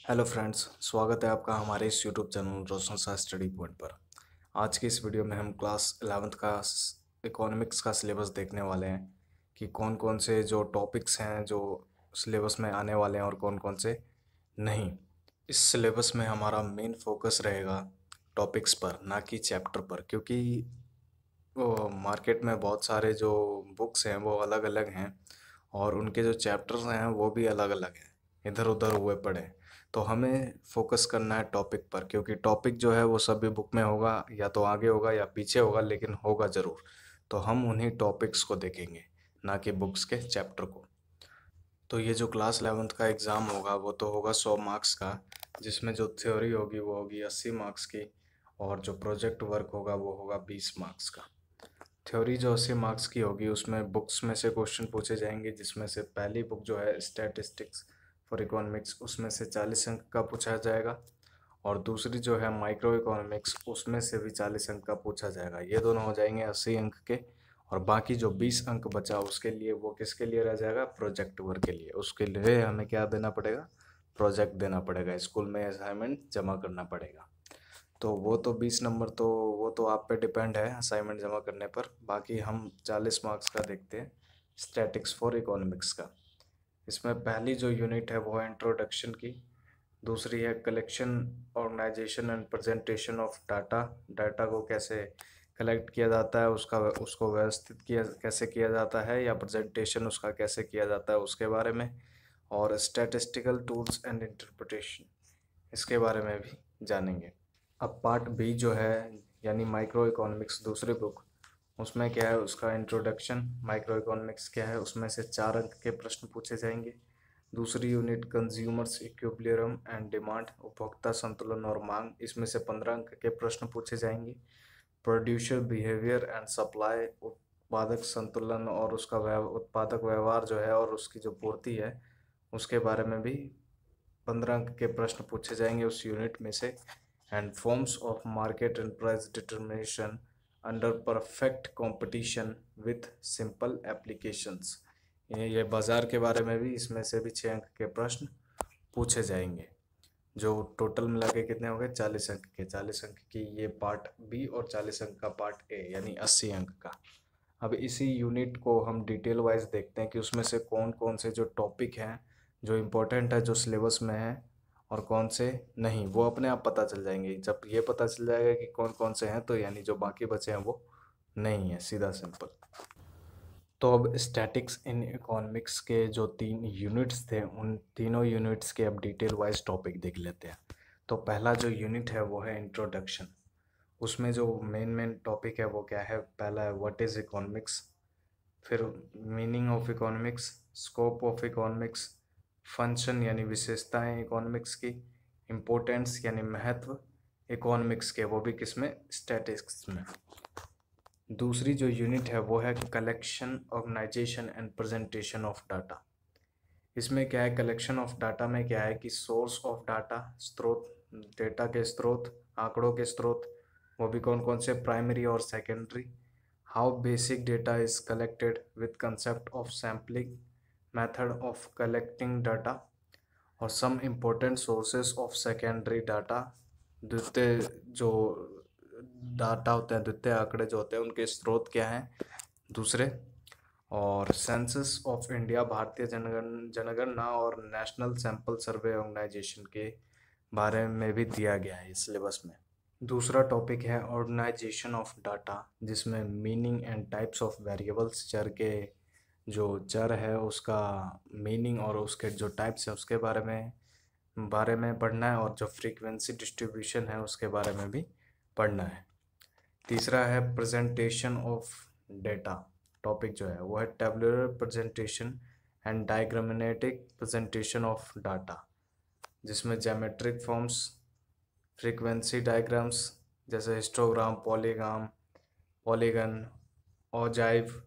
Hello friends, स्वागत है आपका हमारे इस यूट्यूब चैनल रोशन शाह स्टडी पॉइंट पर। आज की इस वीडियो में हम क्लास 11th का इकोनॉमिक्स का सिलेबस देखने वाले हैं कि कौन कौन से जो टॉपिक्स हैं जो सिलेबस में आने वाले हैं और कौन कौन से नहीं। इस सिलेबस में हमारा मेन फोकस रहेगा टॉपिक्स पर, ना कि चैप्टर पर, क्योंकि वो मार्केट में बहुत सारे जो बुक्स हैं वो अलग अलग हैं और उनके जो चैप्टर्स हैं वो भी अलग अलग हैं, इधर उधर हुए पड़े हैं। तो हमें फोकस करना है टॉपिक पर, क्योंकि टॉपिक जो है वो सभी बुक में होगा, या तो आगे होगा या पीछे होगा, लेकिन होगा ज़रूर। तो हम उन्हीं टॉपिक्स को देखेंगे, ना कि बुक्स के चैप्टर को। तो ये जो क्लास 11th का एग्ज़ाम होगा वो तो होगा 100 मार्क्स का, जिसमें जो थ्योरी होगी वो होगी 80 मार्क्स की, और जो प्रोजेक्ट वर्क होगा वो होगा 20 मार्क्स का। थ्योरी जो 80 मार्क्स की होगी उसमें बुक्स में से क्वेश्चन पूछे जाएंगे, जिसमें से पहली बुक जो है स्टैटिस्टिक्स फॉर इकोनॉमिक्स, उसमें से 40 अंक का पूछा जाएगा, और दूसरी जो है माइक्रो इकोनॉमिक्स, उसमें से भी 40 अंक का पूछा जाएगा। ये दोनों हो जाएंगे 80 अंक के, और बाकी जो 20 अंक बचा उसके लिए, वो किसके लिए रह जाएगा? प्रोजेक्ट वर्क के लिए। उसके लिए हमें क्या देना पड़ेगा? प्रोजेक्ट देना पड़ेगा, स्कूल में असाइनमेंट जमा करना पड़ेगा। तो वो तो 20 नंबर तो वो तो आप पे डिपेंड है असाइनमेंट जमा करने पर। बाकी हम 40 मार्क्स का देखते हैं, स्टैटिक्स फॉर इकोनॉमिक्स का। इसमें पहली जो यूनिट है वो है इंट्रोडक्शन की, दूसरी है collection, organisation and presentation of data. Data को कैसे कलेक्ट किया जाता है, उसको व्यवस्थित किया कैसे किया जाता है, या प्रेजेंटेशन उसका कैसे किया जाता है उसके बारे में। और स्टैटिस्टिकल टूल्स एंड इंटरप्रिटेशन, इसके बारे में भी जानेंगे। अब पार्ट बी जो है, यानी माइक्रो इकोनॉमिक्स दूसरी बुक, उसमें क्या है? उसका इंट्रोडक्शन, माइक्रो इकोनॉमिक्स क्या है, उसमें से 4 अंक के प्रश्न पूछे जाएंगे। दूसरी unit consumers equilibrium and demand, उपभोक्ता संतुलन और मांग, इसमें से 15 अंक के प्रश्न पूछे जाएंगे। प्रोड्यूसर बिहेवियर एंड सप्लाई, उत्पादक संतुलन और उसका उत्पादक व्यवहार जो है और उसकी जो पूर्ति है, उसके बारे में भी 15 अंक के प्रश्न पूछे जाएंगे उस यूनिट में से। And forms of market and price determination under perfect competition with simple applications, ये बाज़ार के बारे में भी इसमें से भी 6 अंक के प्रश्न पूछे जाएंगे। जो टोटल मिला के कितने हो गए? 40 अंक के। 40 अंक की ये पार्ट बी, और 40 अंक का पार्ट ए, यानी 80 अंक का। अब इसी यूनिट को हम डिटेल वाइज देखते हैं कि उसमें से कौन कौन से जो टॉपिक हैं जो इम्पोर्टेंट है, जो सिलेबस में है, और कौन से नहीं। वो अपने आप पता चल जाएंगे। जब ये पता चल जाएगा कि कौन कौन से हैं, तो यानी जो बाकी बचे हैं वो नहीं है, सीधा सिंपल। तो अब स्टैटिक्स इन इकोनॉमिक्स के जो 3 यूनिट्स थे, उन तीनों यूनिट्स के अब डिटेल वाइज टॉपिक देख लेते हैं। तो पहला जो यूनिट है वो है इंट्रोडक्शन। उसमें जो मेन मेन टॉपिक है वो क्या है? पहला है व्हाट इज़ इकोनॉमिक्स, फिर meaning of economics, scope of economics, function यानी विशेषताएं इकोनॉमिक्स की, इम्पोर्टेंस यानी महत्व इकोनॉमिक्स के, वो भी किसमें? स्टैटिस्टिक्स में। दूसरी जो यूनिट है वो है collection, organisation and presentation of data. इसमें क्या है? कलेक्शन ऑफ डाटा में क्या है कि सोर्स ऑफ डाटा, स्रोत, डेटा के स्रोत, आंकड़ों के स्रोत, वो भी कौन कौन से? प्राइमरी और secondary. How basic data is collected with concept of sampling, method of collecting data, और some important sources of secondary data. द्वितीय जो डाटा होते हैं, द्वितीय आंकड़े जो होते हैं, उनके स्रोत क्या हैं दूसरे। और सेंसस ऑफ इंडिया, भारतीय जनगणना और नेशनल सैंपल सर्वे ऑर्गेनाइजेशन के बारे में भी दिया गया है इस सिलेबस में। दूसरा टॉपिक है ऑर्गेनाइजेशन ऑफ डाटा, जिसमें meaning and types of variables, चर के जो चर है उसका मीनिंग और उसके जो टाइप्स हैं उसके बारे में पढ़ना है, और जो फ्रीक्वेंसी डिस्ट्रीब्यूशन है उसके बारे में भी पढ़ना है। तीसरा है प्रेजेंटेशन ऑफ डेटा। टॉपिक जो है वो है tabular presentation and diagrammatic presentation of data, जिसमें ज्योमेट्रिक फॉर्म्स, फ्रीक्वेंसी डायग्राम्स जैसे हिस्टोग्राम, पॉलीगन, ऑजाइव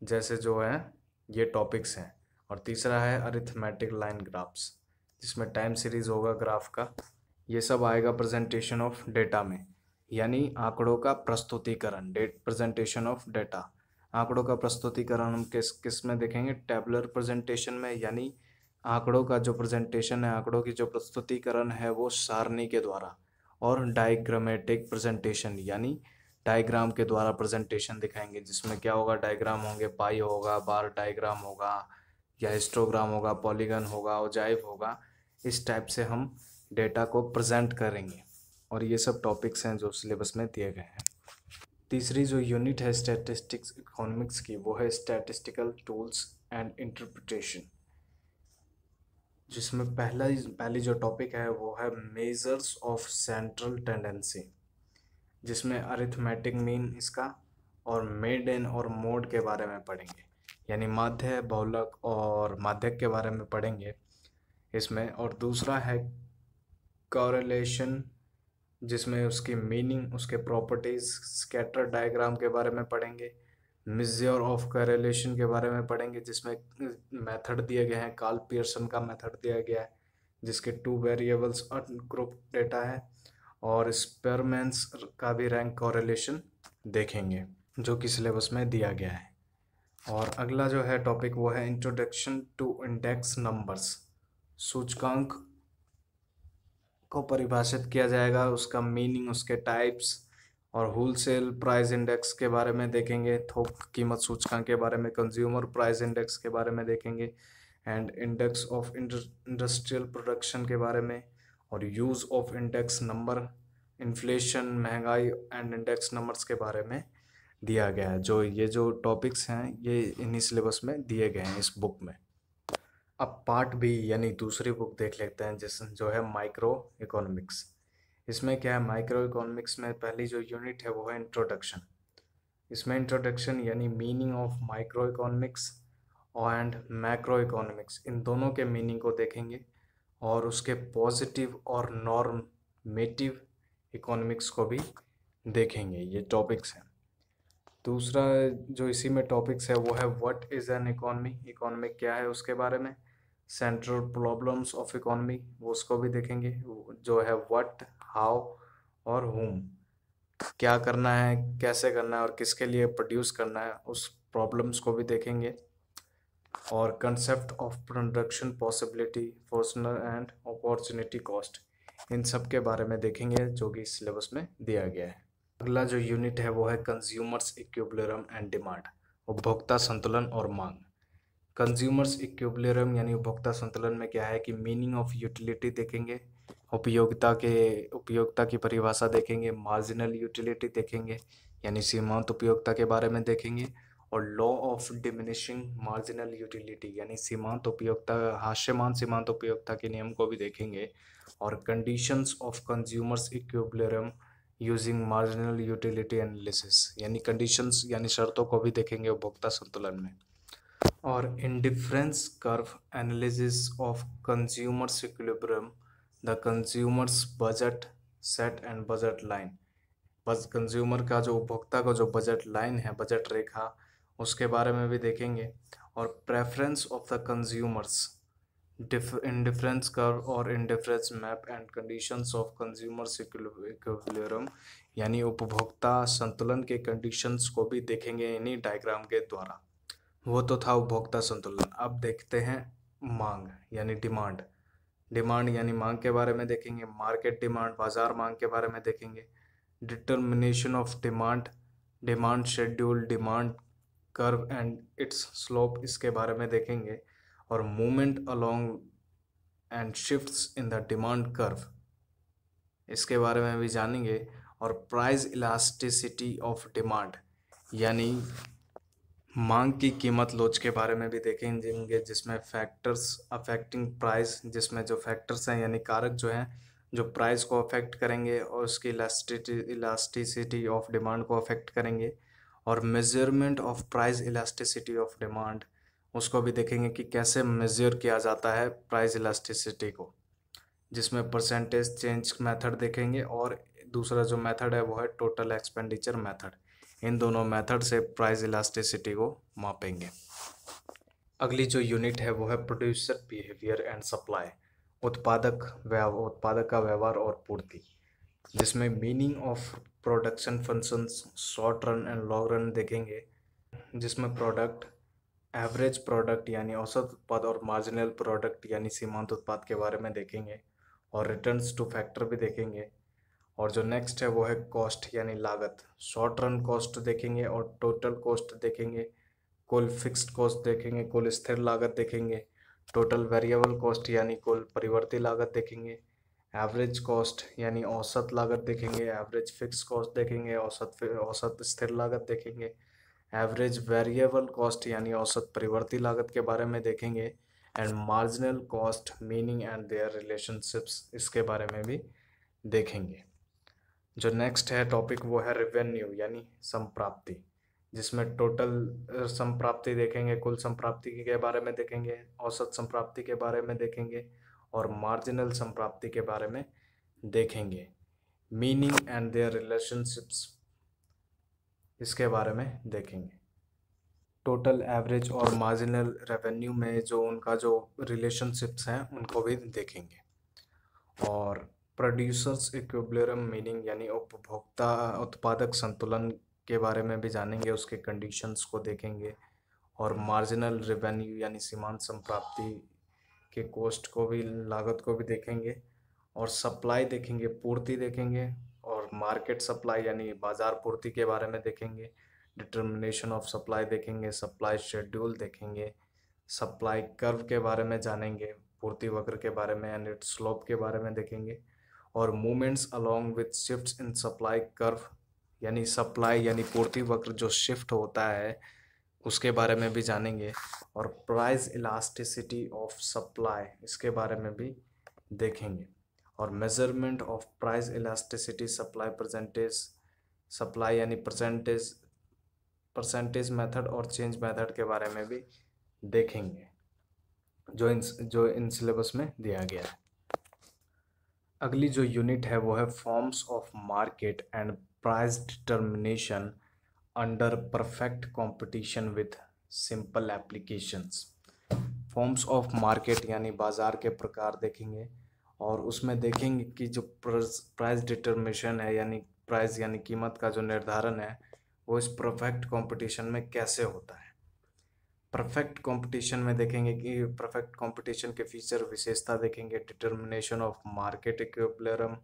जैसे जो है ये टॉपिक्स हैं। और तीसरा है अरिथमेटिक लाइन ग्राफ्स, जिसमें टाइम सीरीज होगा ग्राफ का। ये सब आएगा प्रेजेंटेशन ऑफ डेटा में, यानी आंकड़ों का प्रस्तुतिकरण, प्रेजेंटेशन ऑफ डेटा। आंकड़ों का प्रस्तुतिकरण हम किस किस में देखेंगे? टेबुलर प्रेजेंटेशन में, यानी आंकड़ों का जो प्रेजेंटेशन है, आंकड़ों की जो प्रस्तुतिकरण है वो सारणी के द्वारा, और डायग्रामेटिक प्रेजेंटेशन यानी डायग्राम के द्वारा प्रेजेंटेशन दिखाएंगे, जिसमें क्या होगा, डायग्राम होंगे, पाई होगा, बार डायग्राम होगा, या हिस्टोग्राम होगा, पॉलीगन होगा, ओजाइव होगा। इस टाइप से हम डेटा को प्रेजेंट करेंगे, और ये सब टॉपिक्स हैं जो सिलेबस में दिए गए हैं। तीसरी जो यूनिट है स्टैटिस्टिक्स इकोनॉमिक्स की, वो है स्टैटिस्टिकल टूल्स एंड इंटरप्रिटेशन, जिसमें पहली जो टॉपिक है वो है मेजर्स ऑफ सेंट्रल टेंडेंसी, जिसमें अरिथमेटिक मीन इसका और मेडियन और मोड के बारे में पढ़ेंगे, यानी माध्य, बहुलक और माध्यक के बारे में पढ़ेंगे इसमें। और दूसरा है कॉरेलेशन, जिसमें उसकी मीनिंग, उसके प्रॉपर्टीज, स्कैटर डायग्राम के बारे में पढ़ेंगे। मेजर ऑफ कॉरेलेशन के बारे में पढ़ेंगे, जिसमें मेथड दिए गए हैं, कार्ल पियर्सन का मेथड दिया गया है, जिसके 2 वेरिएबल्स ग्रुप डेटा है। और स्पेरमैन्स का भी रैंक कॉरेलेशन देखेंगे, जो कि सिलेबस में दिया गया है। और अगला जो है टॉपिक वो है इंट्रोडक्शन टू इंडेक्स नंबर्स, सूचकांक को परिभाषित किया जाएगा, उसका मीनिंग, उसके टाइप्स, और होलसेल प्राइस इंडेक्स के बारे में देखेंगे, थोक कीमत सूचकांक के बारे में, कंज्यूमर प्राइस इंडेक्स के बारे में देखेंगे, and index of industrial production के बारे में, और use of index number, inflation, महंगाई एंड इंडेक्स नंबर्स के बारे में दिया गया है। ये जो टॉपिक्स हैं ये इन्हीं सिलेबस में दिए गए हैं इस बुक में। अब पार्ट बी यानी दूसरी बुक देख लेते हैं, जो है माइक्रो इकोनॉमिक्स। इसमें क्या है, माइक्रो इकोनॉमिक्स में पहली जो यूनिट है वो है इंट्रोडक्शन। इसमें इंट्रोडक्शन यानी meaning of microeconomics and macroeconomics, इन दोनों के मीनिंग को देखेंगे, और उसके पॉजिटिव और नॉर्मेटिव इकोनॉमिक्स को भी देखेंगे। ये टॉपिक्स हैं। दूसरा जो इसी में टॉपिक्स है वो है what is an economy, economy क्या है उसके बारे में। सेंट्रल प्रॉब्लम्स ऑफ इकोनॉमी, वो उसको भी देखेंगे, जो है व्हाट, हाउ और हुम, क्या करना है, कैसे करना है और किसके लिए प्रोड्यूस करना है, उस प्रॉब्लम्स को भी देखेंगे। और concept of production possibility, frontier and opportunity cost, इन सब के बारे में देखेंगे, जो कि सिलेबस में दिया गया है। अगला जो यूनिट है वो है कंज्यूमर्स इक्विलिब्रियम एंड डिमांड, उपभोक्ता संतुलन और मांग। कंज्यूमर्स इक्विलिब्रियम यानी उपभोक्ता संतुलन में क्या है कि मीनिंग ऑफ यूटिलिटी देखेंगे, उपयोगिता की परिभाषा देखेंगे, मार्जिनल यूटिलिटी देखेंगे यानी सीमांत उपयोगिता के बारे में देखेंगे, और law of diminishing marginal utility यानी सीमांत उपयोगिता, हास्यमान सीमांत उपयोगिता के नियम को भी देखेंगे, और conditions of consumer's equilibrium using marginal utility analysis यानी कंडीशंस यानी शर्तों को भी देखेंगे उपभोक्ता संतुलन में। और indifference curve analysis of consumer's equilibrium, the consumer's budget set and budget line, बस कंज्यूमर का जो उपभोक्ता का जो बजट लाइन है, बजट रेखा, उसके बारे में भी देखेंगे। और preference of the consumers, indifference curve और indifference map and conditions of consumer's equilibrium यानी उपभोक्ता संतुलन के कंडीशंस को भी देखेंगे इन्हीं डायग्राम के द्वारा। वो तो था उपभोक्ता संतुलन। अब देखते हैं मांग यानी डिमांड। डिमांड यानी मांग के बारे में देखेंगे, मार्केट डिमांड, बाजार मांग के बारे में देखेंगे, determination of demand, demand schedule, demand curve and it's slope, इसके बारे में देखेंगे, और movement along and shifts in the demand curve, इसके बारे में भी जानेंगे। और प्राइस इलास्टिसिटी ऑफ डिमांड यानी मांग की कीमत लोच के बारे में भी देखेंगे, जिसमें फैक्टर्स अफेक्टिंग प्राइस, जिसमें जो फैक्टर्स हैं यानी कारक जो हैं जो प्राइस को अफेक्ट करेंगे और उसकी इलास्टिसिटी ऑफ डिमांड को अफेक्ट करेंगे। और measurement of price elasticity of demand, उसको भी देखेंगे कि कैसे मेजर किया जाता है प्राइस इलास्टिसिटी को, जिसमें परसेंटेज चेंज मेथड देखेंगे, और दूसरा जो मेथड है वो है टोटल एक्सपेंडिचर मेथड। इन दोनों मेथड से प्राइस इलास्टिसिटी को मापेंगे। अगली जो यूनिट है वो है प्रोड्यूसर बिहेवियर एंड सप्लाई, उत्पादक का व्यवहार और पूर्ति, जिसमें meaning of production functions, short run and long run देखेंगे, जिसमें प्रोडक्ट एवरेज प्रोडक्ट यानी औसत उत्पाद और मार्जिनल प्रोडक्ट यानी सीमांत उत्पाद के बारे में देखेंगे और रिटर्न्स टू फैक्टर भी देखेंगे। और जो नेक्स्ट है वो है कॉस्ट यानी लागत। शॉर्ट रन कॉस्ट देखेंगे और टोटल कॉस्ट देखेंगे। कुल फिक्स्ड कॉस्ट देखेंगे, कुल स्थिर लागत देखेंगे। टोटल वेरिएबल कॉस्ट यानी कुल परिवर्ती लागत देखेंगे। एवरेज कॉस्ट यानी औसत लागत देखेंगे। एवरेज फिक्स कॉस्ट देखेंगे। औसत स्थिर लागत देखेंगे। एवरेज वेरिएबल कॉस्ट यानी औसत परिवर्ती लागत के बारे में देखेंगे। And marginal cost meaning and there relationships, इसके बारे में भी देखेंगे। जो नेक्स्ट है टॉपिक वो है रेवेन्यू यानी संप्राप्ति, जिसमें टोटल संप्राप्ति देखेंगे, कुल संप्राप्ति के बारे में देखेंगे, औसत संप्राप्ति के बारे में देखेंगे और मार्जिनल संप्राप्ति के बारे में देखेंगे। मीनिंग एंड देयर रिलेशनशिप्स, इसके बारे में देखेंगे। टोटल, एवरेज और मार्जिनल रेवेन्यू में जो उनका जो रिलेशनशिप्स हैं उनको भी देखेंगे। और प्रोड्यूसर्स इक्विलिब्रियम मीनिंग यानी उपभोक्ता उत्पादक संतुलन के बारे में भी जानेंगे, उसके कंडीशंस को देखेंगे। और मार्जिनल रेवेन्यू यानी सीमांत संप्राप्ति के कॉस्ट को भी, लागत को भी देखेंगे। और सप्लाई देखेंगे, पूर्ति देखेंगे। और मार्केट सप्लाई यानी बाजार पूर्ति के बारे में देखेंगे। डिटर्मिनेशन ऑफ सप्लाई देखेंगे। सप्लाई शेड्यूल देखेंगे। सप्लाई कर्व के बारे में जानेंगे, पूर्ति वक्र के बारे में एंड इट्स स्लोप के बारे में देखेंगे। और movements along with shifts in supply curve यानी सप्लाई यानी पूर्ति वक्र जो शिफ्ट होता है उसके बारे में भी जानेंगे। और प्राइस इलास्टिसिटी ऑफ सप्लाई, इसके बारे में भी देखेंगे। और measurement of price elasticity supply percentage, supply यानी परसेंटेज मेथड और चेंज मेथड के बारे में भी देखेंगे, जो इन सिलेबस में दिया गया है। अगली जो यूनिट है वो है forms of market and price determination under perfect competition with simple applications. Forms of market यानी बाजार के प्रकार देखेंगे और उसमें देखेंगे कि जो प्राइस डिटर्मिनेशन है यानी प्राइस यानी कीमत का जो निर्धारण है वो इस परफेक्ट कंपटीशन में कैसे होता है। परफेक्ट कंपटीशन में देखेंगे कि परफेक्ट कंपटीशन के फीचर, विशेषता देखेंगे। डिटर्मिनेशन ऑफ मार्केट इक्विलिब्रियम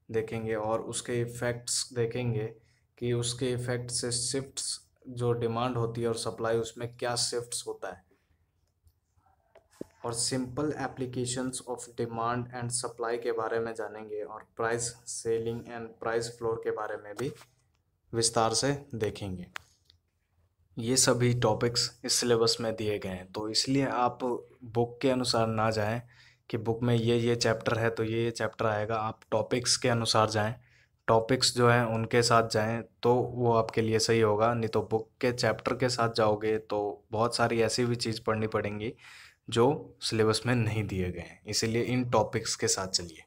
देखेंगे और उसके इफेक्ट्स देखेंगे कि उसके इफेक्ट से शिफ्ट्स जो डिमांड होती है और सप्लाई, उसमें क्या शिफ्ट्स होता है। और simple applications of demand and supply के बारे में जानेंगे। और price selling and price floor के बारे में भी विस्तार से देखेंगे। ये सभी टॉपिक्स इस सिलेबस में दिए गए हैं, तो इसलिए आप बुक के अनुसार ना जाएं कि बुक में ये चैप्टर है तो ये चैप्टर आएगा। आप टॉपिक्स के अनुसार जाएं, टॉपिक्स जो हैं उनके साथ जाएं तो वो आपके लिए सही होगा। नहीं तो बुक के चैप्टर के साथ जाओगे तो बहुत सारी ऐसी भी चीज़ पढ़नी पड़ेंगी जो सिलेबस में नहीं दिए गए हैं। इसीलिए इन टॉपिक्स के साथ चलिए।